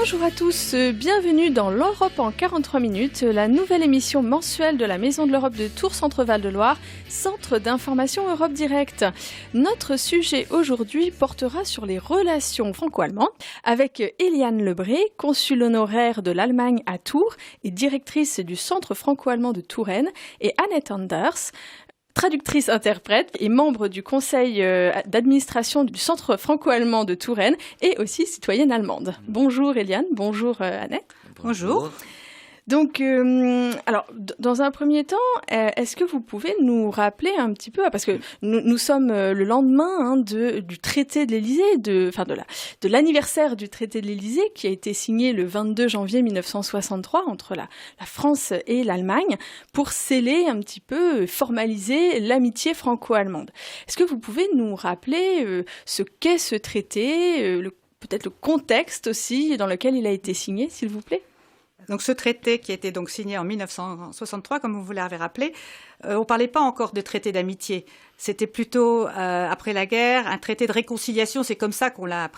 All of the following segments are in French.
Bonjour à tous, bienvenue dans l'Europe en 43 minutes, la nouvelle émission mensuelle de la Maison de l'Europe de Tours Centre-Val de Loire, centre d'information Europe Direct. Notre sujet aujourd'hui portera sur les relations franco-allemandes avec Eliane Lebré, consul honoraire de l'Allemagne à Tours et directrice du Centre franco-allemand de Touraine, et Annette Anders, traductrice-interprète et membre du conseil d'administration du Centre franco-allemand de Touraine et aussi citoyenne allemande. Bonjour Eliane, bonjour Annette. Bonjour. Donc, alors, dans un premier temps, est-ce que vous pouvez nous rappeler un petit peu, parce que nous sommes le lendemain du traité de l'Élysée, de l'anniversaire du traité de l'Élysée qui a été signé le 22 janvier 1963 entre la France et l'Allemagne pour sceller un petit peu, formaliser l'amitié franco-allemande. Est-ce que vous pouvez nous rappeler ce qu'est ce traité, peut-être le contexte aussi dans lequel il a été signé, s'il vous plaît ? Donc ce traité qui a été donc signé en 1963, comme vous l'avez rappelé, on ne parlait pas encore de traité d'amitié. C'était plutôt, après la guerre, un traité de réconciliation. C'est comme ça qu'on l'a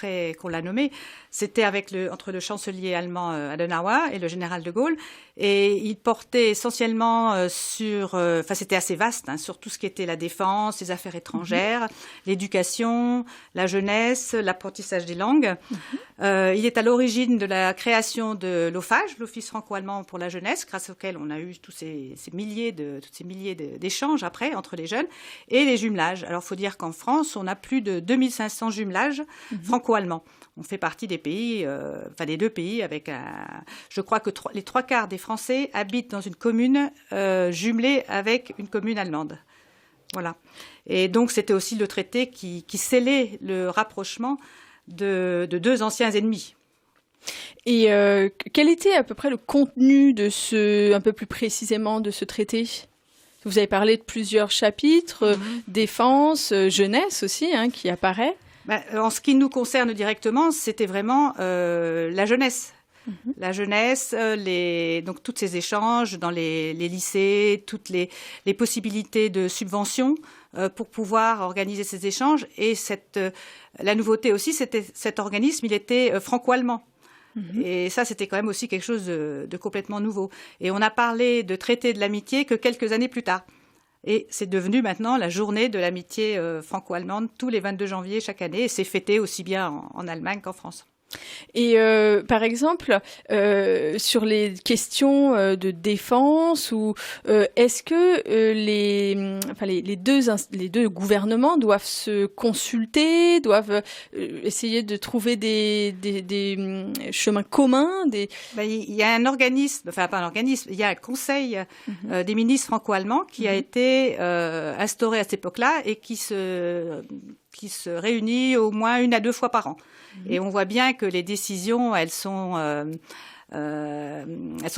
nommé. C'était entre le chancelier allemand Adenauer et le général de Gaulle. Et il portait essentiellement c'était assez vaste, sur tout ce qui était la défense, les affaires étrangères, l'éducation, la jeunesse, l'apprentissage des langues. Il est à l'origine de la création de l'OFAGE, l'Office franco-allemand pour la jeunesse, grâce auquel on a eu tous ces milliers d'échanges après entre les jeunes, et les jumelages. Alors, il faut dire qu'en France, on a plus de 2500 jumelages franco-allemands. On fait partie des pays, des deux pays avec je crois que les 3/4 des Français habitent dans une commune jumelée avec une commune allemande. Voilà. Et donc, c'était aussi le traité qui scellait le rapprochement de deux anciens ennemis. Et quel était à peu près le contenu un peu plus précisément de ce traité ? Vous avez parlé de plusieurs chapitres, défense, jeunesse aussi, qui apparaît. En ce qui nous concerne directement, c'était vraiment la jeunesse. La jeunesse, donc tous ces échanges dans les lycées, toutes les possibilités de subventions pour pouvoir organiser ces échanges. Et la nouveauté aussi, c'était cet organisme, il était franco-allemand. Et ça, c'était quand même aussi quelque chose de complètement nouveau. Et on a parlé de traité de l'amitié que quelques années plus tard. Et c'est devenu maintenant la journée de l'amitié franco-allemande, tous les 22 janvier chaque année. Et c'est fêté aussi bien en Allemagne qu'en France. Et par exemple, sur les questions de défense, est-ce que les deux gouvernements doivent se consulter, doivent essayer de trouver des chemins communs Il y a un organisme, pas un organisme, il y a un conseil des ministres franco-allemands qui a été instauré à cette époque-là et qui se réunit au moins 1 à 2 fois par an. Et on voit bien que les décisions, elles sont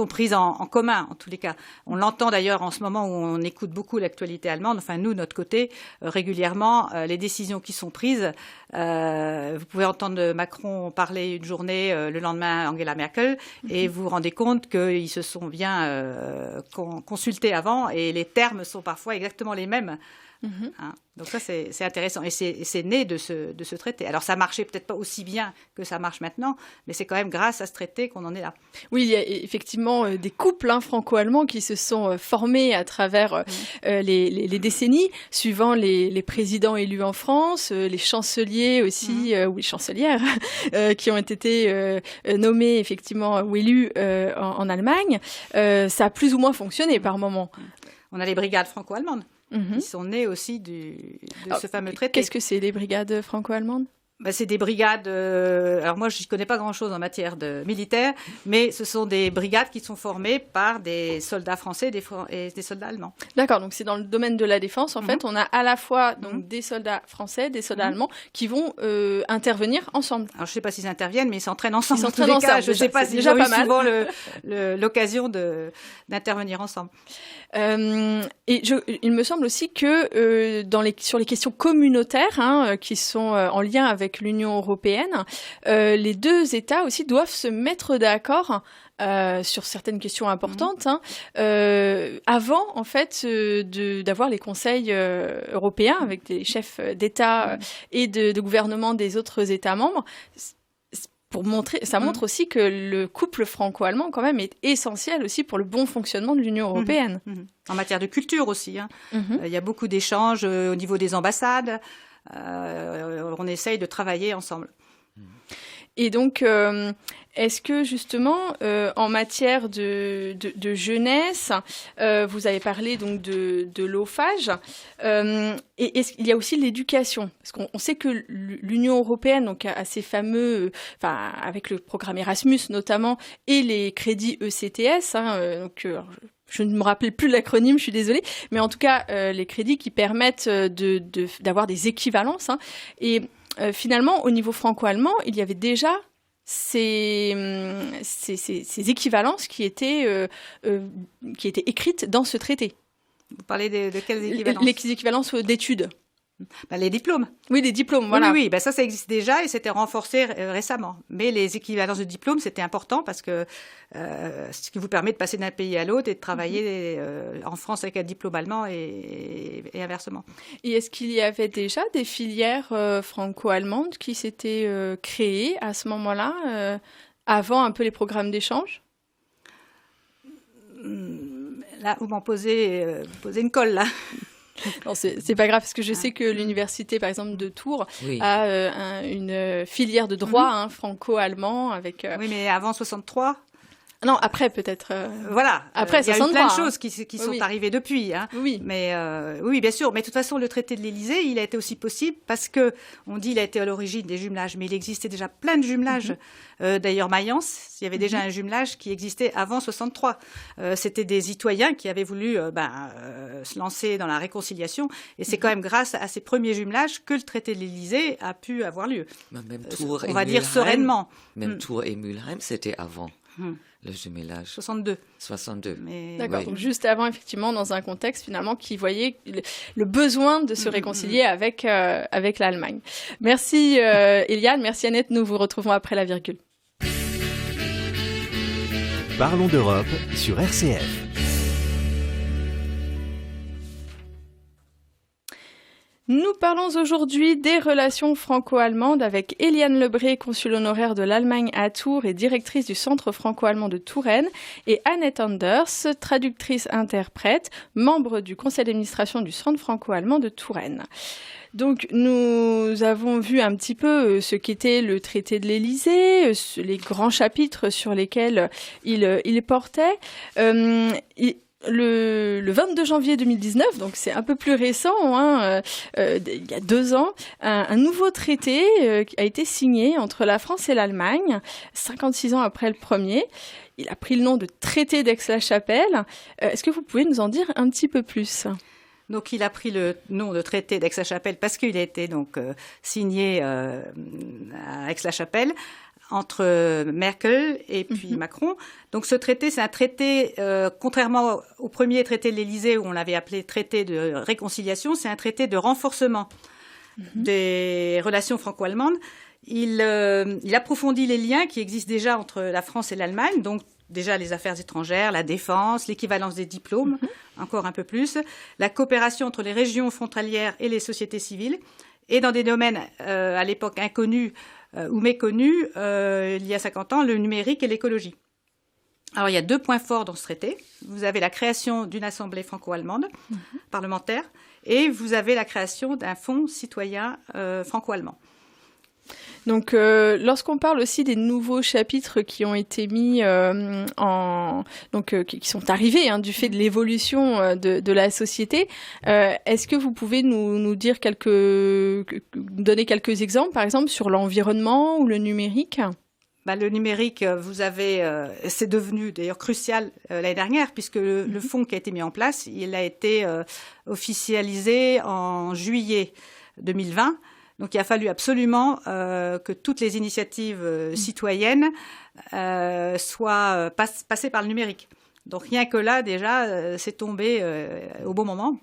prises en commun, en tous les cas. On l'entend d'ailleurs en ce moment où on écoute beaucoup l'actualité allemande. Enfin, nous, de notre côté, régulièrement, les décisions qui sont prises, vous pouvez entendre Macron parler une journée, le lendemain Angela Merkel, et vous vous rendez compte qu'ils se sont bien consultés avant, et les termes sont parfois exactement les mêmes. Donc ça, c'est intéressant. Et c'est né de ce traité. Alors, ça marchait peut-être pas aussi bien que ça marche maintenant, mais c'est quand même grâce à ce traité qu'on en est là. Oui, il y a effectivement des couples franco-allemands qui se sont formés à travers les décennies, suivant les présidents élus en France, les chanceliers aussi, ou les chancelières, qui ont été nommés effectivement ou élus en Allemagne. Ça a plus ou moins fonctionné par moments. On a les brigades franco-allemandes. Ils sont nés aussi de ce fameux traité. Qu'est-ce que c'est, les brigades franco-allemandes ? C'est des brigades... alors moi, je ne connais pas grand-chose en matière de militaire, mais ce sont des brigades qui sont formées par des soldats français et des soldats allemands. D'accord, donc c'est dans le domaine de la défense. En fait, on a à la fois donc, des soldats français, des soldats allemands qui vont intervenir ensemble. Alors, je ne sais pas s'ils interviennent, mais ils s'entraînent ensemble. Ils s'entraînent ensemble. Je ne sais pas s'ils ont eu souvent l'occasion d'intervenir ensemble. Et il me semble aussi que sur les questions communautaires qui sont en lien avec l'Union européenne, les deux États aussi doivent se mettre d'accord sur certaines questions importantes avant en fait d'avoir les conseils européens avec des chefs d'État et de gouvernement des autres États membres. ça montre aussi que le couple franco-allemand, quand même, est essentiel aussi pour le bon fonctionnement de l'Union européenne. En matière de culture aussi. Il y a beaucoup d'échanges au niveau des ambassades. On essaye de travailler ensemble. Et donc, est-ce que justement, en matière de jeunesse, vous avez parlé donc de l'OFAGE, et il y a aussi l'éducation, parce qu'on sait que l'Union européenne, donc a ces fameux, avec le programme Erasmus notamment, et les crédits ECTS, je ne me rappelle plus l'acronyme, je suis désolée, mais en tout cas, les crédits qui permettent d'avoir des équivalences, et finalement, au niveau franco-allemand, il y avait déjà ces équivalences qui étaient écrites dans ce traité. Vous parlez de quelles équivalences? Les équivalences d'études. Les diplômes. Oui, les diplômes, voilà. Oui, ça existe déjà et c'était renforcé récemment. Mais les équivalences de diplômes, c'était important parce que ce qui vous permet de passer d'un pays à l'autre et de travailler en France avec un diplôme allemand et inversement. Et est-ce qu'il y avait déjà des filières franco-allemandes qui s'étaient créées à ce moment-là, avant un peu les programmes d'échange? Là, vous m'en posez une colle, là. Non, c'est pas grave, parce que je sais que l'université, par exemple, de Tours a une filière de droit franco-allemand avec... Oui, mais avant 63 Non, après peut-être. Voilà. Après, il y a eu plein de choses qui sont arrivées depuis. Oui. Mais oui, bien sûr. Mais de toute façon, le traité de l'Élysée, il a été aussi possible parce que on dit il a été à l'origine des jumelages, mais il existait déjà plein de jumelages. D'ailleurs, Mayence, il y avait déjà un jumelage qui existait avant 63. C'était des citoyens qui avaient voulu se lancer dans la réconciliation, et c'est quand même grâce à ces premiers jumelages que le traité de l'Élysée a pu avoir lieu. Même Tours on va dire sereinement. Même Tours et Mülheim, c'était avant. Le jumelage. 62. D'accord, donc juste avant, effectivement, dans un contexte finalement qui voyait le besoin de se réconcilier avec l'Allemagne. Merci Eliane, merci Annette, nous vous retrouvons après la virgule. Parlons d'Europe sur RCF. Nous parlons aujourd'hui des relations franco-allemandes avec Eliane Lebré, consul honoraire de l'Allemagne à Tours et directrice du Centre franco-allemand de Touraine, et Annette Anders, traductrice-interprète, membre du conseil d'administration du Centre franco-allemand de Touraine. Donc, nous avons vu un petit peu ce qu'était le traité de l'Élysée, les grands chapitres sur lesquels il portait. Le 22 janvier 2019, donc c'est un peu plus récent, il y a 2 ans, un nouveau traité a été signé entre la France et l'Allemagne, 56 ans après le premier. Il a pris le nom de traité d'Aix-la-Chapelle. Est-ce que vous pouvez nous en dire un petit peu plus ? Donc, il a pris le nom de traité d'Aix-la-Chapelle parce qu'il a été donc signé à Aix-la-Chapelle entre Merkel et puis Macron. Donc ce traité, c'est un traité, contrairement au premier traité de l'Élysée où on l'avait appelé traité de réconciliation, c'est un traité de renforcement des relations franco-allemandes. Il approfondit les liens qui existent déjà entre la France et l'Allemagne, donc déjà les affaires étrangères, la défense, l'équivalence des diplômes, encore un peu plus, la coopération entre les régions frontalières et les sociétés civiles, et dans des domaines à l'époque inconnus ou méconnus, il y a 50 ans, le numérique et l'écologie. Alors, il y a 2 points forts dans ce traité. Vous avez la création d'une assemblée franco-allemande parlementaire, et vous avez la création d'un fonds citoyen franco-allemand. Donc, lorsqu'on parle aussi des nouveaux chapitres qui ont été mis qui sont arrivés du fait de l'évolution de la société, est-ce que vous pouvez nous dire donner quelques exemples, par exemple, sur l'environnement ou le numérique ? Le numérique, c'est devenu d'ailleurs crucial l'année dernière, puisque le fonds qui a été mis en place, il a été officialisé en juillet 2020. Donc, il a fallu absolument que toutes les initiatives citoyennes soient passées par le numérique. Donc, rien que là, déjà, c'est tombé au bon moment.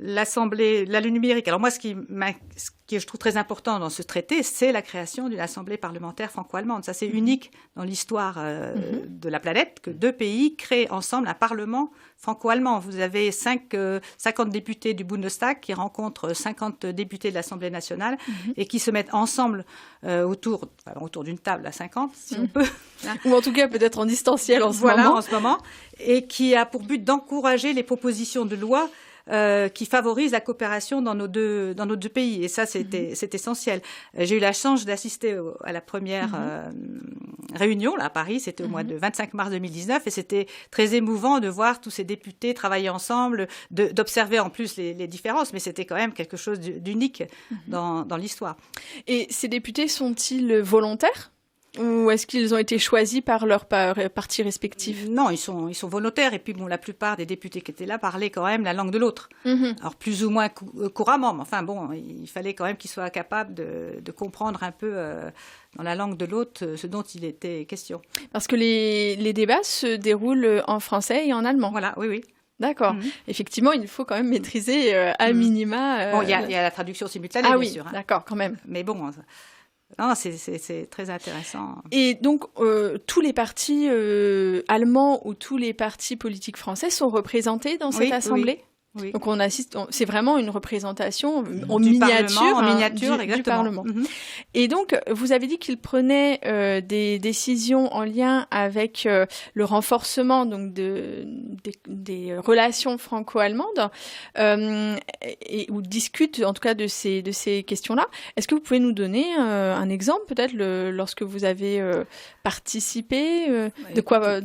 l'Assemblée, la loi numérique. Alors moi, ce que je trouve très important dans ce traité, c'est la création d'une Assemblée parlementaire franco-allemande. Ça, c'est unique dans l'histoire de la planète, que 2 pays créent ensemble un parlement franco-allemand. Vous avez 50 députés du Bundestag qui rencontrent 50 députés de l'Assemblée nationale et qui se mettent ensemble autour d'une table à 50, si on peut. Ou en tout cas, peut-être en distanciel en ce moment. Voilà, en ce moment. Et qui a pour but d'encourager les propositions de loi qui favorise la coopération dans nos deux pays. Et ça, c'est essentiel. J'ai eu la chance d'assister à la première réunion là, à Paris. C'était au mois de 25 mars 2019. Et c'était très émouvant de voir tous ces députés travailler ensemble, d'observer en plus les différences. Mais c'était quand même quelque chose d'unique dans l'histoire. Et ces députés sont-ils volontaires ? Ou est-ce qu'ils ont été choisis par leurs partis respectifs ? Non, ils sont volontaires. Et puis, bon, la plupart des députés qui étaient là parlaient quand même la langue de l'autre. Alors, plus ou moins couramment. Mais enfin, bon, il fallait quand même qu'ils soient capables de comprendre un peu dans la langue de l'autre ce dont il était question. Parce que les débats se déroulent en français et en allemand. Voilà, oui. D'accord. Effectivement, il faut quand même maîtriser à minima... Bon, il y a la traduction simultanée, bien sûr. Ah oui, d'accord, quand même. Mais bon... Non, c'est très intéressant. Et donc, tous les partis allemands ou tous les partis politiques français sont représentés dans cette assemblée ? Oui. Donc, on assiste, c'est vraiment une représentation en miniature du Parlement. Et donc, vous avez dit qu'il prenait des décisions en lien avec le renforcement donc des relations franco-allemandes ou discute en tout cas de ces questions-là. Est-ce que vous pouvez nous donner un exemple, peut-être, lorsque vous avez participé, de quoi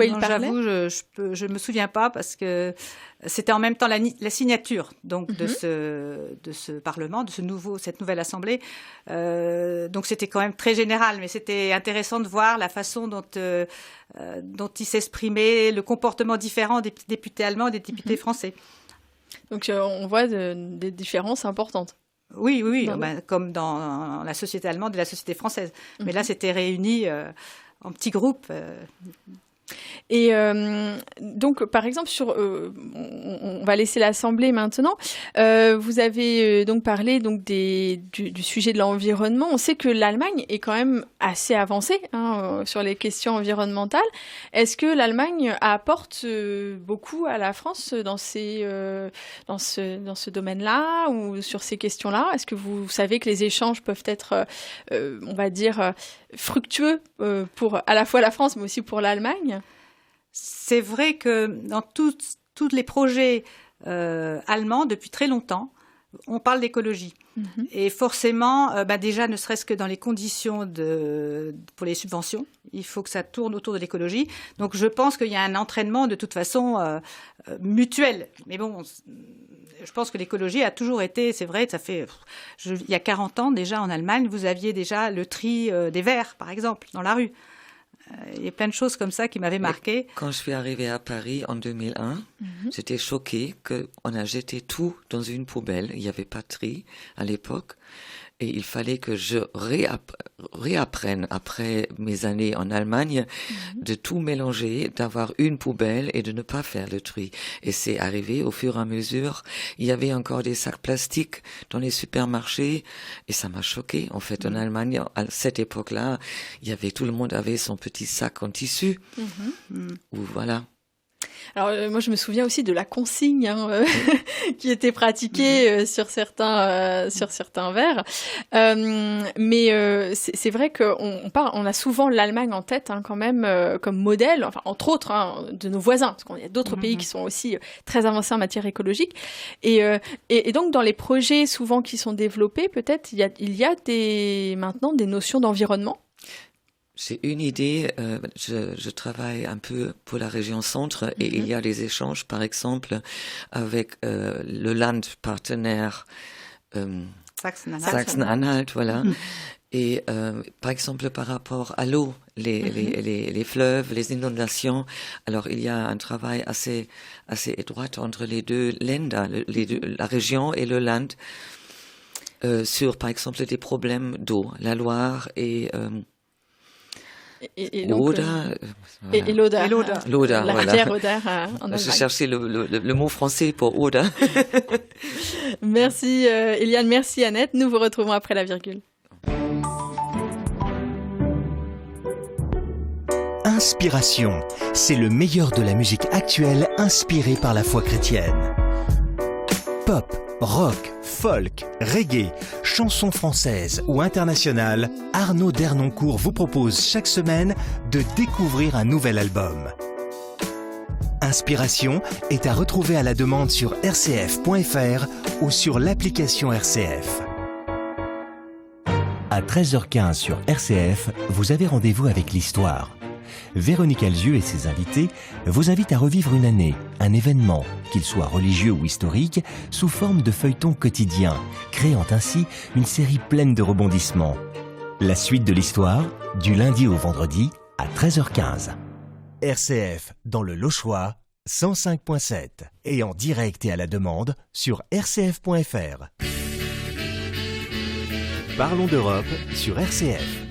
il parlait ? J'avoue, je me souviens pas parce que c'était en même temps la signature donc de ce Parlement, de cette nouvelle Assemblée. Donc c'était quand même très général, mais c'était intéressant de voir la façon dont il s'exprimait, le comportement différent des députés allemands et des députés français. Donc on voit des différences importantes. Oui, comme dans la société allemande et la société française. Mais là, c'était réuni en petits groupes. Et donc, par exemple, on va laisser l'Assemblée maintenant. Vous avez donc parlé donc du sujet de l'environnement. On sait que l'Allemagne est quand même assez avancée sur les questions environnementales. Est-ce que l'Allemagne apporte beaucoup à la France dans ce domaine-là ou sur ces questions-là ? Est-ce que vous savez que les échanges peuvent être, on va dire, fructueux pour à la fois la France, mais aussi pour l'Allemagne ? C'est vrai que dans tous les projets allemands, depuis très longtemps, on parle d'écologie. Et forcément, déjà, ne serait-ce que dans les conditions pour les subventions, il faut que ça tourne autour de l'écologie. Donc, je pense qu'il y a un entraînement, de toute façon, mutuel. Mais bon... Je pense que l'écologie a toujours été, c'est vrai, il y a 40 ans déjà en Allemagne, vous aviez déjà le tri des verres, par exemple, dans la rue. Il y a plein de choses comme ça qui m'avaient marqué. Quand je suis arrivée à Paris en 2001, j'étais choquée qu'on a jeté tout dans une poubelle. Il n'y avait pas de tri à l'époque. Et il fallait que je réapprenne, après mes années en Allemagne, de tout mélanger, d'avoir une poubelle et de ne pas faire le tri. Et c'est arrivé au fur et à mesure. Il y avait encore des sacs plastiques dans les supermarchés et ça m'a choquée. En fait, en Allemagne, à cette époque-là, tout le monde avait son petit sac en tissu. Ou voilà. Alors moi je me souviens aussi de la consigne qui était pratiquée sur certains verres, mais c'est vrai qu'on a souvent l'Allemagne en tête quand même comme modèle, enfin entre autres de nos voisins, parce qu'il y a d'autres pays qui sont aussi très avancés en matière écologique, et donc dans les projets souvent qui sont développés, peut-être il y a maintenant des notions d'environnement. J'ai une idée, je travaille un peu pour la région centre et il y a des échanges, par exemple, avec le Land partenaire Sachsen-Anhalt, voilà. Et par exemple, par rapport à l'eau, les fleuves, les inondations, alors il y a un travail assez étroit entre les deux Länder, la région et le Land, sur, par exemple, des problèmes d'eau, la Loire Et donc, Oder. Et l'odeur. L'odeur, L'arrière-odeur en Je Allemagne. cherchais le mot français pour Oder. Merci Eliane, merci Annette. Nous vous retrouvons après la virgule. Inspiration, c'est le meilleur de la musique actuelle inspirée par la foi chrétienne. Pop, rock, folk, reggae, chansons françaises ou internationales, Arnaud Dernoncourt vous propose chaque semaine de découvrir un nouvel album. Inspiration est à retrouver à la demande sur rcf.fr ou sur l'application RCF. À 13h15 sur RCF, vous avez rendez-vous avec l'histoire. Véronique Alzieux et ses invités vous invitent à revivre une année, un événement, qu'il soit religieux ou historique, sous forme de feuilleton quotidien, créant ainsi une série pleine de rebondissements. La suite de l'histoire, du lundi au vendredi à 13h15. RCF dans le Lochois, 105.7 et en direct et à la demande sur rcf.fr. Parlons d'Europe sur RCF.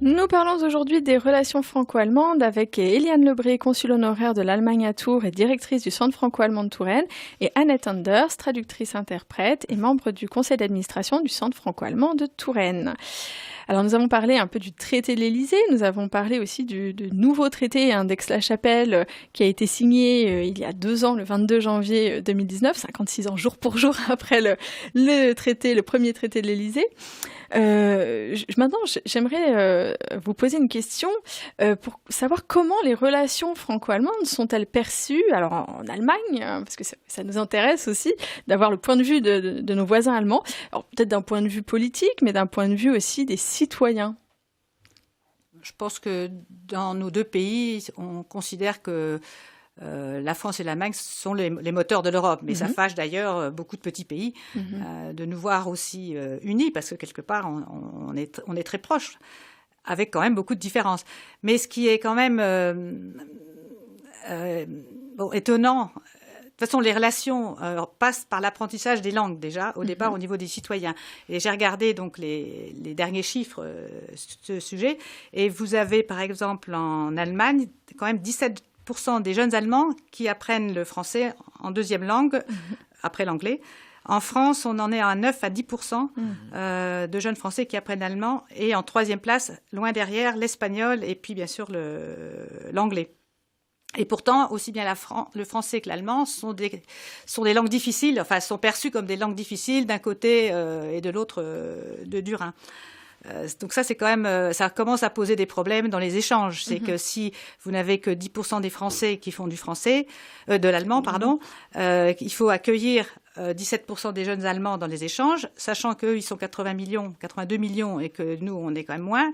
Nous parlons aujourd'hui des relations franco-allemandes avec Eliane Lebré, consul honoraire de l'Allemagne à Tours et directrice du Centre franco-allemand de Touraine, et Annette Anders, traductrice-interprète et membre du conseil d'administration du Centre franco-allemand de Touraine. Alors nous avons parlé un peu du traité de l'Élysée, nous avons parlé aussi du nouveau traité d'Aix-la-Chapelle qui a été signé il y a 2 ans, le 22 janvier 2019, 56 ans jour pour jour après le premier traité de l'Élysée. Maintenant, j'aimerais vous poser une question pour savoir comment les relations franco-allemandes sont-elles perçues, alors en Allemagne, parce que ça nous intéresse aussi d'avoir le point de vue de nos voisins allemands, alors peut-être d'un point de vue politique, mais d'un point de vue aussi des citoyens. Je pense que dans nos 2 pays, on considère que la France et l'Allemagne sont les moteurs de l'Europe. Mais ça fâche d'ailleurs beaucoup de petits pays de nous voir aussi unis, parce que quelque part, on est très proches, avec quand même beaucoup de différences. Mais ce qui est quand même étonnant, de toute façon, les relations passent par l'apprentissage des langues déjà, au départ, au niveau des citoyens. Et j'ai regardé donc les derniers chiffres sur ce sujet. Et vous avez, par exemple, en Allemagne, quand même 17% des jeunes Allemands qui apprennent le français en 2e langue, après l'anglais. En France, on en est à 9 à 10% de jeunes Français qui apprennent l'allemand. Et en 3e place, loin derrière, l'espagnol et puis bien sûr l'anglais. Et pourtant, aussi bien le français que l'allemand sont des langues difficiles, enfin sont perçues comme des langues difficiles d'un côté et de l'autre du Rhin. Donc ça, c'est quand même, ça commence à poser des problèmes dans les échanges. C'est que si vous n'avez que 10% des Français qui font du français, de l'allemand, pardon, il faut accueillir 17% des jeunes Allemands dans les échanges, sachant qu'eux, ils sont 82 millions et que nous, on est quand même moins.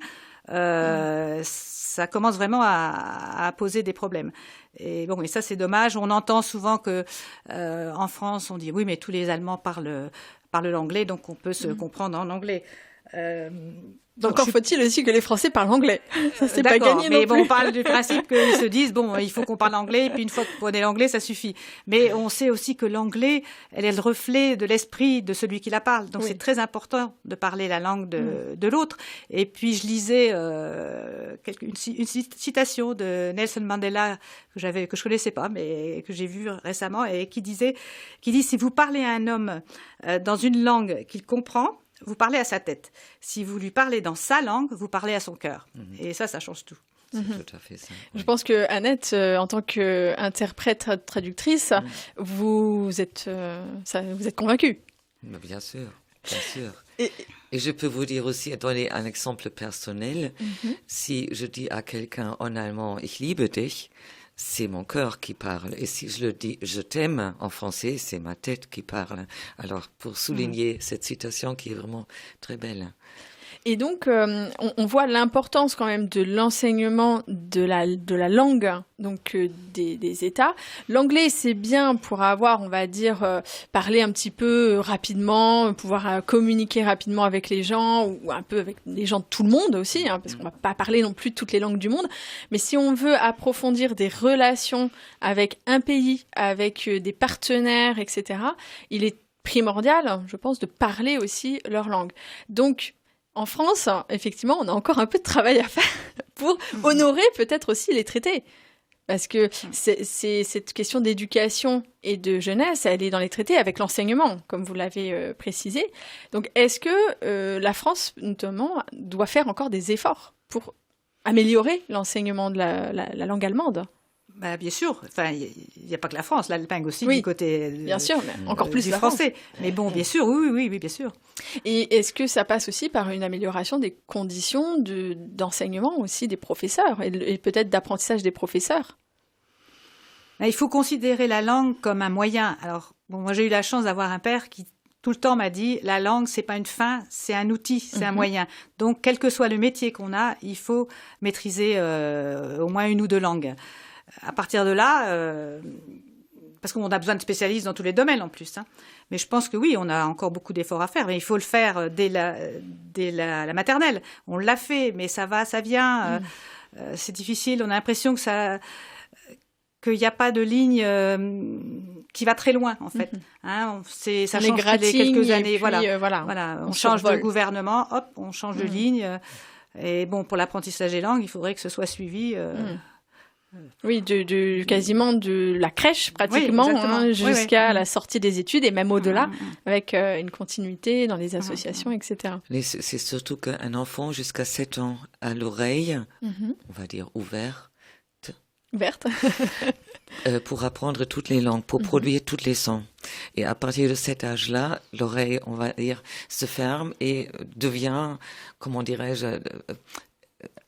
Ça commence vraiment à poser des problèmes. Et bon, et ça, c'est dommage. On entend souvent que en France, on dit oui, mais tous les Allemands parlent l'anglais, donc on peut se comprendre en anglais. Encore faut-il aussi que les Français parlent anglais. Ça, c'est pas gagné non mais plus. bon, on parle du principe qu'ils se disent, bon, il faut qu'on parle anglais, et puis une fois qu'on connaît l'anglais, ça suffit. Mais on sait aussi que l'anglais, elle est le reflet de l'esprit de celui qui la parle. Donc c'est très important de parler la langue de l'autre. Et puis je lisais une citation de Nelson Mandela que je connaissais pas, mais que j'ai vue récemment, et qui dit, si vous parlez à un homme dans une langue qu'il comprend, vous parlez à sa tête. Si vous lui parlez dans sa langue, vous parlez à son cœur. Et ça change tout. C'est tout à fait ça. Je pense que Annette, en tant qu'interprète traductrice, vous êtes convaincue. Bien sûr, bien sûr. Et je peux vous dire aussi, donner un exemple personnel. Si je dis à quelqu'un en allemand, ich liebe dich, c'est mon cœur qui parle. Et si je le dis, je t'aime en français, c'est ma tête qui parle. Alors, pour souligner cette citation qui est vraiment très belle. Et donc, on voit l'importance quand même de l'enseignement de la langue, donc des États. L'anglais, c'est bien pour avoir, on va dire, parler un petit peu rapidement, pouvoir communiquer rapidement avec les gens, ou un peu avec les gens de tout le monde aussi, parce qu'on va pas parler non plus toutes les langues du monde. Mais si on veut approfondir des relations avec un pays, avec des partenaires, etc., il est primordial, je pense, de parler aussi leur langue. Donc, En France, effectivement, on a encore un peu de travail à faire pour honorer peut-être aussi les traités. Parce que c'est cette question d'éducation et de jeunesse, elle est dans les traités avec l'enseignement, comme vous l'avez précisé. Donc, est-ce que la France, notamment, doit faire encore des efforts pour améliorer l'enseignement de la langue allemande ? Bah, bien sûr. Enfin, il n'y a pas que la France, l'Allemagne aussi, oui, du côté bien sûr, mais encore plus du la français. France. Mais bon, bien sûr, oui, bien sûr. Et est-ce que ça passe aussi par une amélioration des conditions d'enseignement aussi des professeurs et peut-être d'apprentissage des professeurs ? Il faut considérer la langue comme un moyen. Alors, bon, moi, j'ai eu la chance d'avoir un père qui tout le temps m'a dit la langue, c'est pas une fin, c'est un outil, c'est un moyen. Donc, quel que soit le métier qu'on a, il faut maîtriser au moins une ou deux langues. À partir de là, parce qu'on a besoin de spécialistes dans tous les domaines en plus. Mais je pense que oui, on a encore beaucoup d'efforts à faire. Mais il faut le faire dès la maternelle. On l'a fait, mais ça va, ça vient. C'est difficile. On a l'impression qu'il n'y a pas de ligne qui va très loin, en fait. Ça change tous les quelques années. Puis, voilà. On change de gouvernement, hop, on change de ligne. Et bon, pour l'apprentissage des langues, il faudrait que ce soit suivi. Oui, quasiment de la crèche pratiquement jusqu'à la sortie des études et même au-delà, avec une continuité dans les associations, etc. C'est surtout qu'un enfant jusqu'à 7 ans a l'oreille, on va dire verte, pour apprendre toutes les langues, pour produire toutes les sons. Et à partir de cet âge-là, l'oreille, on va dire, se ferme et devient, comment dirais-je,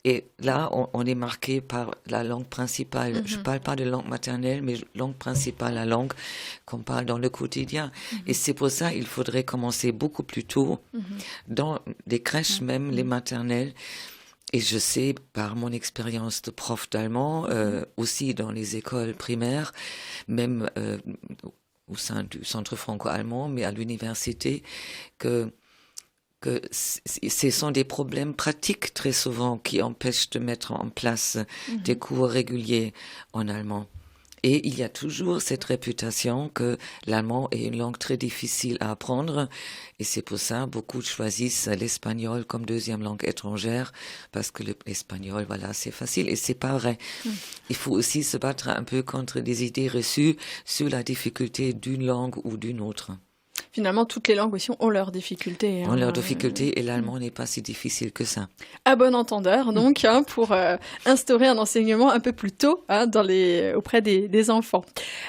et là, on est marqué par la langue principale. Je ne parle pas de langue maternelle, mais langue principale, la langue qu'on parle dans le quotidien. Et c'est pour ça qu'il faudrait commencer beaucoup plus tôt, dans les crèches même, les maternelles. Et je sais, par mon expérience de prof d'allemand, aussi dans les écoles primaires, même au sein du centre franco-allemand, mais à l'université, que ce sont des problèmes pratiques très souvent qui empêchent de mettre en place des cours réguliers en allemand. Et il y a toujours cette réputation que l'allemand est une langue très difficile à apprendre. Et c'est pour ça beaucoup choisissent l'espagnol comme deuxième langue étrangère, parce que l'espagnol, voilà, c'est facile. Et c'est pas vrai. Il faut aussi se battre un peu contre des idées reçues sur la difficulté d'une langue ou d'une autre. Finalement, toutes les langues aussi ont leurs difficultés. Ont leurs difficultés et l'allemand n'est pas si difficile que ça. À bon entendeur, donc, pour instaurer un enseignement un peu plus tôt auprès des enfants.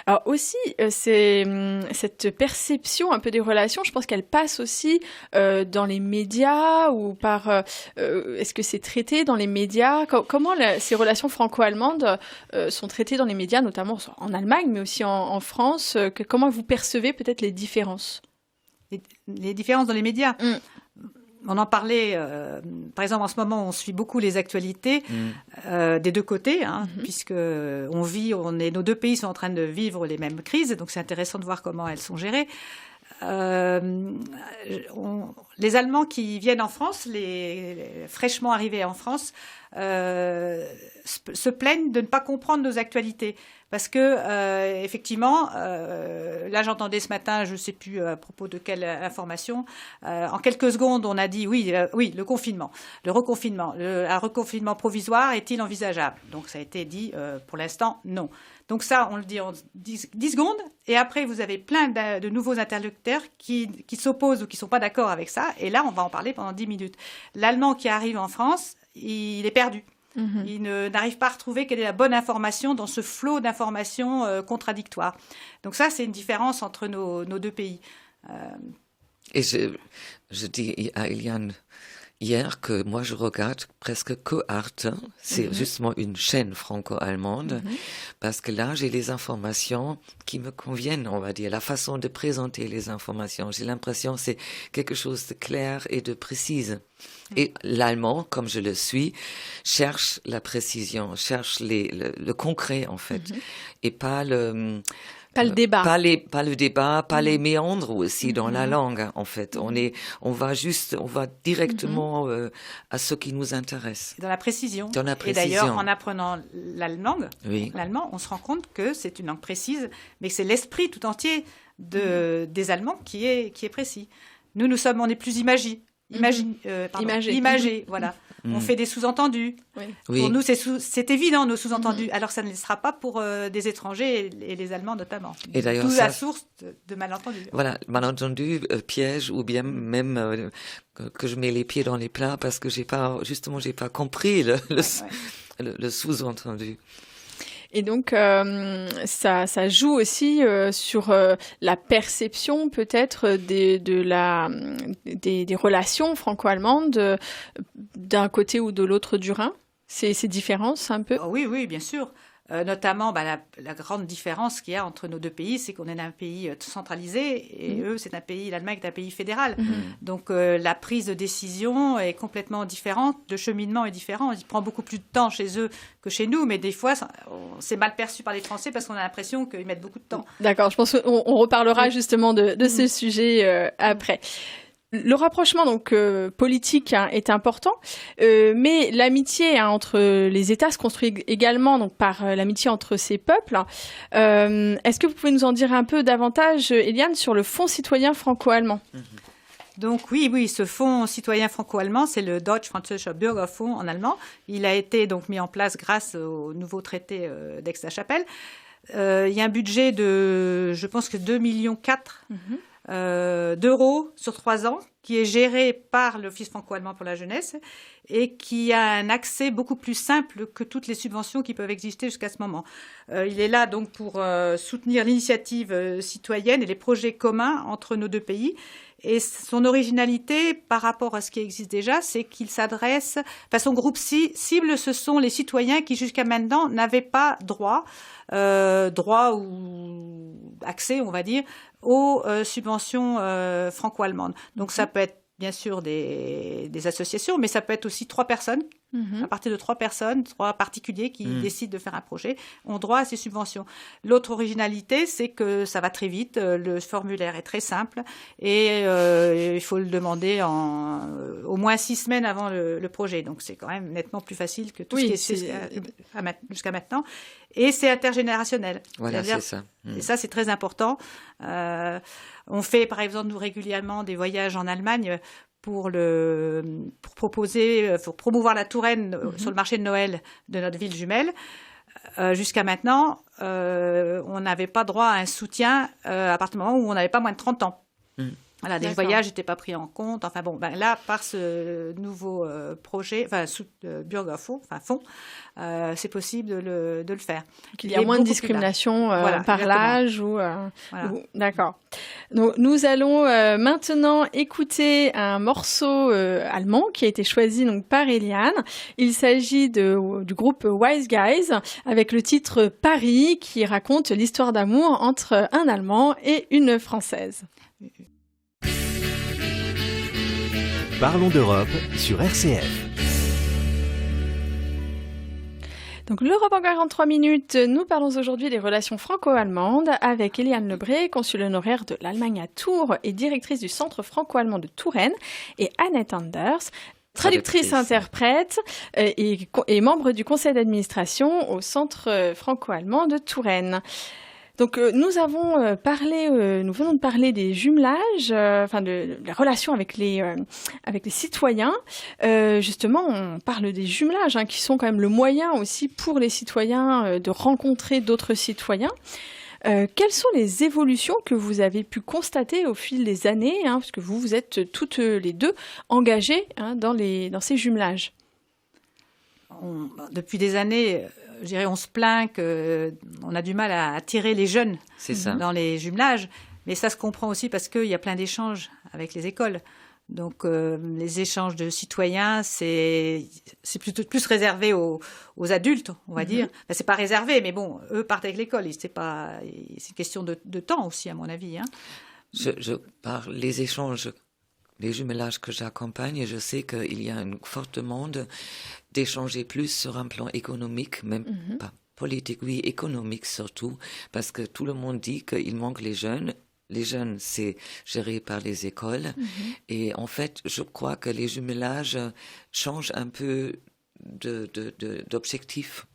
Alors aussi, cette perception un peu des relations, je pense qu'elle passe aussi dans les médias ou par... est-ce que c'est traité dans les médias ? Comment ces relations franco-allemandes sont traitées dans les médias, notamment en Allemagne, mais aussi en France ? Comment vous percevez peut-être les différences ? Les différences dans les médias. On en parlait, par exemple, en ce moment, on suit beaucoup les actualités des deux côtés, puisque nos deux pays sont en train de vivre les mêmes crises, donc c'est intéressant de voir comment elles sont gérées. Les Allemands qui viennent en France, les fraîchement arrivés en France, se plaignent de ne pas comprendre nos actualités. Parce que, effectivement, là j'entendais ce matin, je ne sais plus à propos de quelle information, en quelques secondes on a dit oui, le confinement, le reconfinement. Un reconfinement provisoire est-il envisageable ? Donc ça a été dit pour l'instant non. Donc ça, on le dit en 10 secondes, et après vous avez plein de nouveaux interlocuteurs qui s'opposent ou qui ne sont pas d'accord avec ça, et là on va en parler pendant 10 minutes. L'Allemand qui arrive en France, il est perdu. Il n'arrive pas à retrouver quelle est la bonne information dans ce flot d'informations contradictoires. Donc ça, c'est une différence entre nos deux pays. Et je dis à Eliane hier que moi je regarde presque que Arte, c'est justement une chaîne franco-allemande, parce que là j'ai les informations qui me conviennent, on va dire, la façon de présenter les informations. J'ai l'impression que c'est quelque chose de clair et de précise. Et l'allemand, comme je le suis, cherche la précision, cherche le concret en fait, et pas le débat. Pas le débat, pas les méandres aussi dans la langue, en fait. On va directement à ce qui nous intéresse. Dans la précision. Dans la précision. Et d'ailleurs, en apprenant l'allemand, on se rend compte que c'est une langue précise, mais que c'est l'esprit tout entier des Allemands qui est précis. On est plus imagiers. imagé, voilà. On fait des sous-entendus. Oui. Pour nous, c'est évident, nos sous-entendus. Alors, ça ne le sera pas pour des étrangers, et les Allemands notamment. Et d'ailleurs, D'où la source de malentendus. Voilà, malentendu, piège, ou bien même que je mets les pieds dans les plats parce que j'ai pas compris le sous-entendu. Et donc, ça joue aussi sur la perception peut-être des relations franco-allemandes d'un côté ou de l'autre du Rhin. Ces différences un peu. Oui, bien sûr. Notamment, la grande différence qu'il y a entre nos deux pays, c'est qu'on est un pays centralisé et eux, l'Allemagne est un pays fédéral. Donc, la prise de décision est complètement différente, le cheminement est différent. Il prend beaucoup plus de temps chez eux que chez nous, mais des fois, c'est mal perçu par les Français parce qu'on a l'impression qu'ils mettent beaucoup de temps. D'accord, je pense qu'on reparlera justement de ce sujet après. Le rapprochement donc politique est important, mais l'amitié entre les États se construit également donc par l'amitié entre ces peuples. Est-ce que vous pouvez nous en dire un peu davantage, Eliane, sur le Fonds citoyen franco-allemand? Donc oui, ce fonds citoyen franco-allemand, c'est le Deutsch-Französischer Bürgerfonds en allemand. Il a été donc mis en place grâce au nouveau traité d'Aix-la-Chapelle. Il y a un budget de, je pense que 2,4 millions d'euros sur 3 ans, qui est géré par l'Office franco-allemand pour la jeunesse et qui a un accès beaucoup plus simple que toutes les subventions qui peuvent exister jusqu'à ce moment. Il est là donc pour soutenir l'initiative citoyenne et les projets communs entre nos deux pays. Et son originalité par rapport à ce qui existe déjà, c'est qu'il s'adresse... Enfin, son groupe cible, ce sont les citoyens qui jusqu'à maintenant n'avaient pas droit ou accès, on va dire, aux subventions franco-allemandes. Donc ça peut être bien sûr des associations, mais ça peut être aussi 3 personnes. À partir de 3 personnes, 3 particuliers qui décident de faire un projet, ont droit à ces subventions. L'autre originalité, c'est que ça va très vite, le formulaire est très simple et il faut le demander au moins 6 semaines avant le projet. Donc c'est quand même nettement plus facile que tout ce qui est jusqu'à maintenant. Et c'est intergénérationnel. Voilà, c'est ça. Et ça, c'est très important. On fait, par exemple, nous régulièrement des voyages en Allemagne pour promouvoir la Touraine sur le marché de Noël de notre ville jumelle. Jusqu'à maintenant, on n'avait pas droit à un soutien à partir du moment où on n'avait pas moins de 30 ans. Voilà, des voyages n'étaient pas pris en compte. Enfin bon, là, par ce nouveau projet, Bürgerfonds, fonds, c'est possible de le faire. Qu'il y a moins de discrimination par l'âge D'accord. Donc, nous allons maintenant écouter un morceau allemand qui a été choisi donc par Eliane. Il s'agit du groupe Wise Guys avec le titre Paris qui raconte l'histoire d'amour entre un Allemand et une Française. Parlons d'Europe sur RCF. Donc l'Europe en 43 minutes, nous parlons aujourd'hui des relations franco-allemandes avec Eliane Lebré, consul honoraire de l'Allemagne à Tours et directrice du Centre franco-allemand de Touraine, et Annette Anders, traductrice-interprète et membre du conseil d'administration au Centre franco-allemand de Touraine. Donc nous venons de parler des jumelages, de la relation avec les citoyens. Justement, on parle des jumelages, qui sont quand même le moyen aussi pour les citoyens de rencontrer d'autres citoyens. Quelles sont les évolutions que vous avez pu constater au fil des années, parce que vous êtes toutes les deux engagées dans ces jumelages? Depuis des années, je dirais, on se plaint qu'on a du mal à attirer les jeunes dans les jumelages, mais ça se comprend aussi parce qu'il y a plein d'échanges avec les écoles. Donc les échanges de citoyens, c'est plutôt plus réservé aux adultes, on va dire. Enfin, c'est pas réservé, mais bon, eux partent avec l'école. C'est une question de temps aussi, à mon avis. Je parle les échanges, les jumelages que j'accompagne, et je sais qu'il y a une forte demande d'échanger plus sur un plan économique, même pas politique, oui, économique surtout, parce que tout le monde dit qu'il manque les jeunes. Les jeunes, c'est géré par les écoles. Et en fait, je crois que les jumelages changent un peu d'objectif.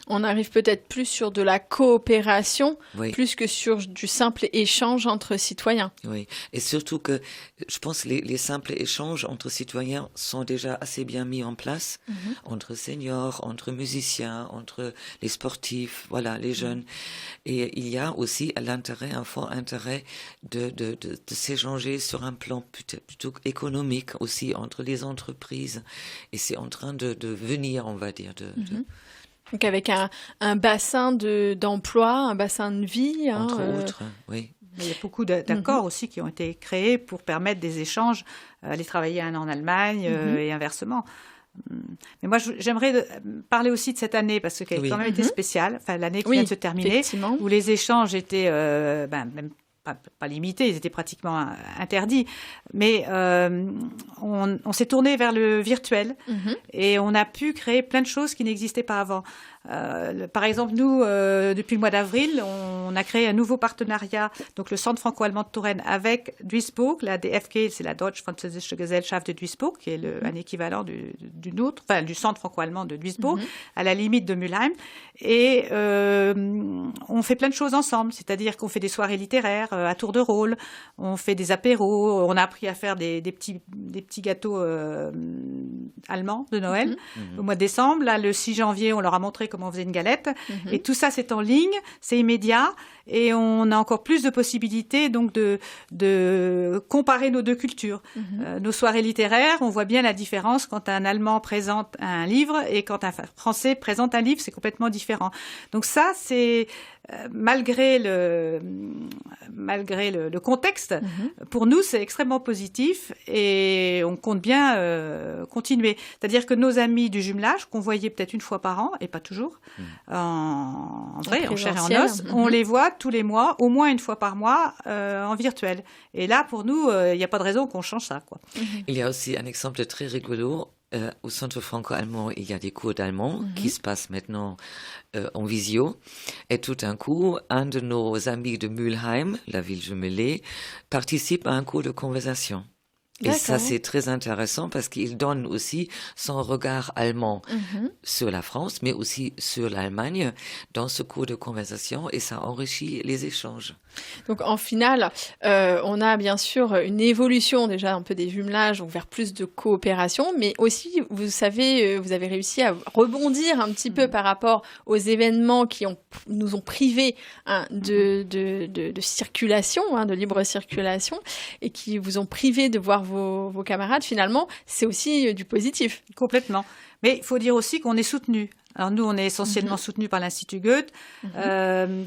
On arrive peut-être plus sur de la coopération, Oui. plus que sur du simple échange entre citoyens. Oui, et surtout que je pense que les simples échanges entre citoyens sont déjà assez bien mis en place, entre seniors, entre musiciens, entre les sportifs, voilà, les jeunes. Et il y a aussi un fort intérêt de s'échanger sur un plan plutôt économique aussi entre les entreprises. Et c'est en train de venir, on va dire, Donc avec un bassin d'emploi, un bassin de vie. entre autres, oui. Mais il y a beaucoup d'accords aussi qui ont été créés pour permettre des échanges, aller travailler un an en Allemagne et inversement. Mais moi, j'aimerais parler aussi de cette année parce qu'elle a quand même été spéciale, enfin l'année qui vient de se terminer, où les échanges étaient même pas limités, ils étaient pratiquement interdits. Mais on s'est tourné vers le virtuel et on a pu créer plein de choses qui n'existaient pas avant. Par exemple, nous, depuis le mois d'avril, on a créé un nouveau partenariat, donc le Centre franco-allemand de Touraine avec Duisburg, la DFG, c'est la Deutsch-Französische Gesellschaft de Duisburg, qui est un équivalent du Centre franco-allemand de Duisburg, à la limite de Mülheim. Et on fait plein de choses ensemble, c'est-à-dire qu'on fait des soirées littéraires à tour de rôle, on fait des apéros, on a appris à faire des petits gâteaux allemands de Noël au mois de décembre. Là, le 6 janvier, on leur a montré comment on faisait une galette. Et tout ça, c'est en ligne, c'est immédiat. Et on a encore plus de possibilités donc de comparer nos deux cultures. Nos soirées littéraires, on voit bien la différence quand un Allemand présente un livre et quand un Français présente un livre, c'est complètement différent. Donc ça, c'est malgré le contexte, pour nous, c'est extrêmement positif et on compte bien continuer. C'est-à-dire que nos amis du jumelage, qu'on voyait peut-être une fois par an, et pas toujours, en vrai, en chair et en os, on les voit tous les mois, au moins une fois par mois, en virtuel. Et là, pour nous, il n'y a pas de raison qu'on change ça, quoi. Il y a aussi un exemple très rigolo. Au centre franco-allemand, il y a des cours d'allemand qui se passent maintenant en visio. Et tout d'un coup, un de nos amis de Mülheim, la ville jumelée, participe à un cours de conversation. Et ça, c'est très intéressant parce qu'il donne aussi son regard allemand sur la France, mais aussi sur l'Allemagne dans ce cours de conversation et ça enrichit les échanges. Donc en finale, on a bien sûr une évolution déjà un peu des jumelages vers plus de coopération, mais aussi, vous savez, vous avez réussi à rebondir un petit peu par rapport aux événements qui nous ont privés de circulation, de libre circulation, et qui vous ont privé de voir vos camarades. Finalement, c'est aussi du positif. Complètement. Mais il faut dire aussi qu'on est soutenu. Alors nous, on est essentiellement soutenu par l'Institut Goethe,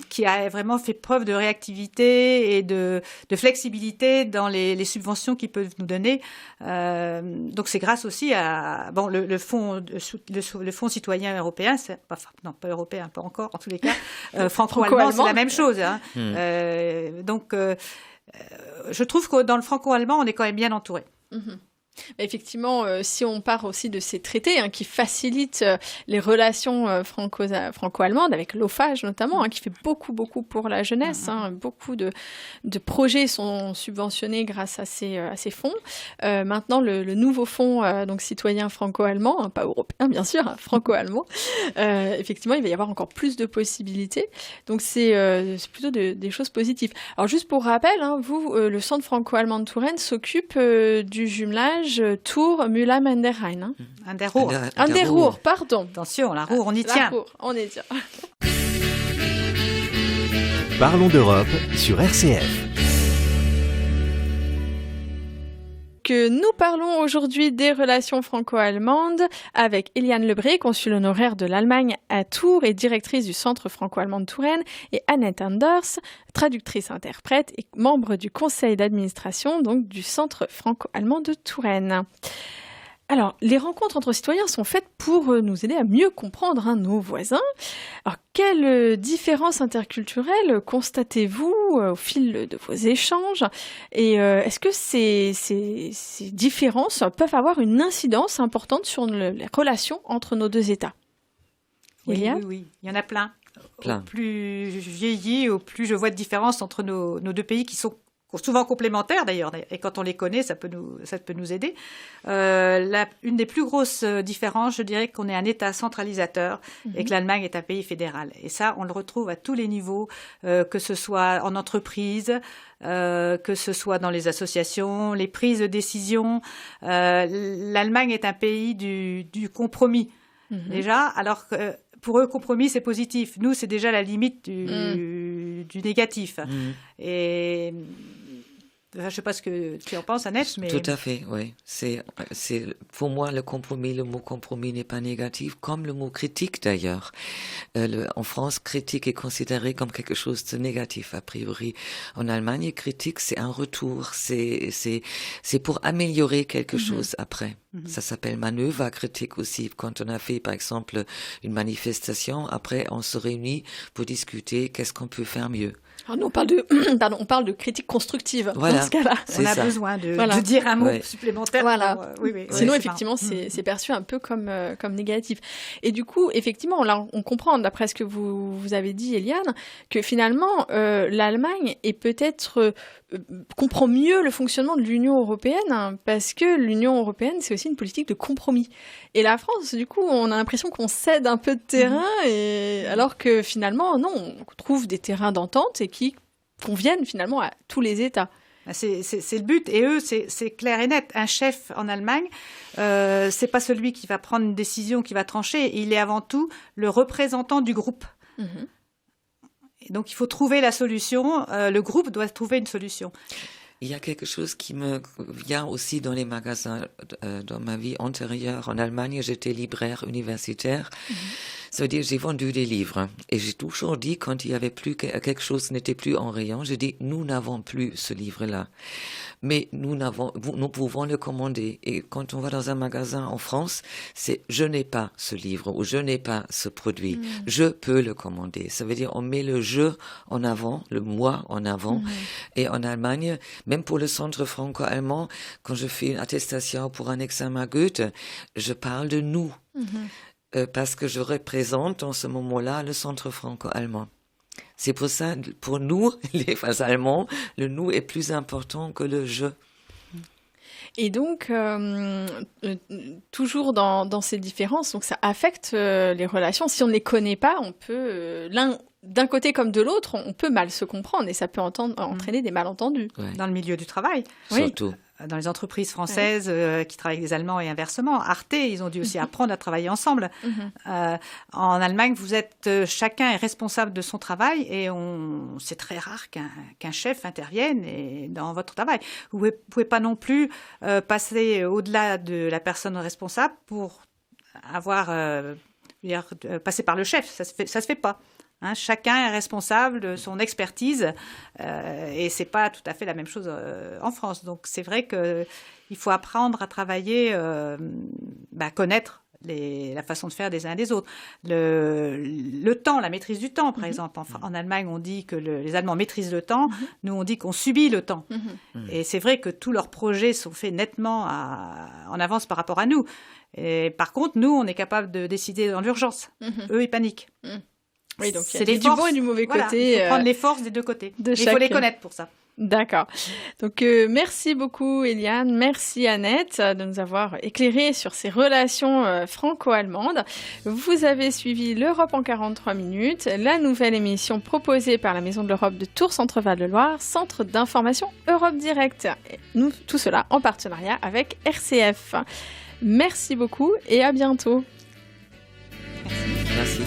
qui a vraiment fait preuve de réactivité et de flexibilité dans les subventions qu'ils peuvent nous donner. Donc c'est grâce aussi à le fonds citoyen européen, pas européen, pas encore en tous les cas, franco-allemand, c'est la même chose. Donc je trouve que dans le franco-allemand, on est quand même bien entouré. Effectivement, si on part aussi de ces traités qui facilitent les relations franco-allemandes, avec l'OFAGE notamment, qui fait beaucoup pour la jeunesse. Beaucoup de projets sont subventionnés grâce à ces fonds. Maintenant, le nouveau fonds donc citoyen franco-allemand, pas européen bien sûr, franco-allemand, effectivement, il va y avoir encore plus de possibilités. Donc, c'est plutôt des choses positives. Alors, juste pour rappel, vous, le Centre franco-allemand de Touraine s'occupe du jumelage Tours, Mülheim, an der Rhein. An der Ruhr. An der Ruhr, pardon. Attention, la Ruhr, on y tient. La Ruhr, on y tient. Parlons d'Europe sur RCF. Que nous parlons aujourd'hui des relations franco-allemandes avec Eliane Lebré, consul honoraire de l'Allemagne à Tours et directrice du Centre franco-allemand de Touraine, et Annette Anders, traductrice-interprète et membre du conseil d'administration donc du Centre franco-allemand de Touraine. Alors, les rencontres entre citoyens sont faites pour nous aider à mieux comprendre nos voisins. Alors, quelles différences interculturelles constatez-vous au fil de vos échanges ? Et est-ce que ces différences peuvent avoir une incidence importante sur les relations entre nos deux États ? Oui, il y en a plein. Au plus je vieillis, au plus je vois de différences entre nos deux pays qui sont souvent complémentaires d'ailleurs, et quand on les connaît, ça peut nous aider. Une des plus grosses différences, je dirais qu'on est un État centralisateur et que l'Allemagne est un pays fédéral. Et ça, on le retrouve à tous les niveaux, que ce soit en entreprise, que ce soit dans les associations, les prises de décision. L'Allemagne est un pays du compromis, déjà, alors que pour eux, compromis, c'est positif. Nous, c'est déjà la limite du négatif. Et je ne sais pas ce que tu en penses, Annette, mais... Tout à fait, oui. C'est pour moi, le mot compromis n'est pas négatif, comme le mot critique d'ailleurs. En France, critique est considéré comme quelque chose de négatif, a priori. En Allemagne, critique, c'est un retour, c'est pour améliorer quelque chose après. Ça s'appelle Manöverkritik aussi. Quand on a fait, par exemple, une manifestation, après, on se réunit pour discuter qu'est-ce qu'on peut faire mieux. Alors nous, on parle de critique constructive voilà, dans ce cas-là. On a besoin de dire un mot supplémentaire. Voilà. Oui, sinon, effectivement, c'est perçu un peu comme négatif. Et du coup, effectivement, là, on comprend, d'après ce que vous avez dit, Eliane, que finalement, l'Allemagne est peut-être comprend mieux le fonctionnement de l'Union européenne, hein, parce que l'Union européenne, c'est aussi une politique de compromis. Et la France, du coup, on a l'impression qu'on cède un peu de terrain, alors que finalement, non, on trouve des terrains d'entente et qui conviennent finalement à tous les États. C'est le but. Et eux, c'est clair et net. Un chef en Allemagne, c'est pas celui qui va prendre une décision, qui va trancher. Il est avant tout le représentant du groupe. Et donc, il faut trouver la solution. Le groupe doit trouver une solution. Il y a quelque chose qui me vient aussi dans les magasins. Dans ma vie antérieure en Allemagne, j'étais libraire universitaire. Ça veut dire j'ai vendu des livres. Et j'ai toujours dit, quand il y avait plus quelque chose n'était plus en rayon, j'ai dit nous n'avons plus ce livre-là. Mais nous pouvons le commander. Et quand on va dans un magasin en France, c'est je n'ai pas ce livre ou je n'ai pas ce produit. Je peux le commander. Ça veut dire on met le je en avant, le moi en avant. Et en Allemagne, même pour le centre franco-allemand, quand je fais une attestation pour un examen Goethe, je parle de nous. Parce que je représente en ce moment-là le centre franco-allemand. C'est pour ça, pour nous, les Allemands, le nous est plus important que le je. Et donc, toujours dans ces différences, donc ça affecte les relations. Si on ne les connaît pas, on peut, d'un côté comme de l'autre, on peut mal se comprendre et ça peut entraîner des malentendus. Ouais. Dans le milieu du travail. Surtout. Dans les entreprises françaises qui travaillent avec des Allemands et inversement. Arte, ils ont dû aussi apprendre à travailler ensemble. En Allemagne, chacun est responsable de son travail et c'est très rare qu'un chef intervienne dans votre travail. Vous ne pouvez pas non plus passer au-delà de la personne responsable pour passer par le chef. Ça se fait pas. Chacun est responsable de son expertise et c'est pas tout à fait la même chose en France. Donc c'est vrai qu'il faut apprendre à travailler, connaître la façon de faire des uns et des autres. Le temps, la maîtrise du temps, par exemple. En Allemagne, on dit que les Allemands maîtrisent le temps. Nous, on dit qu'on subit le temps. Et c'est vrai que tous leurs projets sont faits nettement en avance par rapport à nous. Et par contre, nous, on est capable de décider dans l'urgence. Eux, ils paniquent. Oui, donc il y a du bon et du mauvais côté. Il faut prendre les forces des deux côtés. Il faut les connaître pour ça. D'accord. Donc, merci beaucoup, Eliane. Merci, Annette, de nous avoir éclairé sur ces relations franco-allemandes. Vous avez suivi l'Europe en 43 minutes, la nouvelle émission proposée par la Maison de l'Europe de Tours-Centre-Val-de-Loire, centre d'information Europe Direct. Et nous, tout cela en partenariat avec RCF. Merci beaucoup et à bientôt. Merci.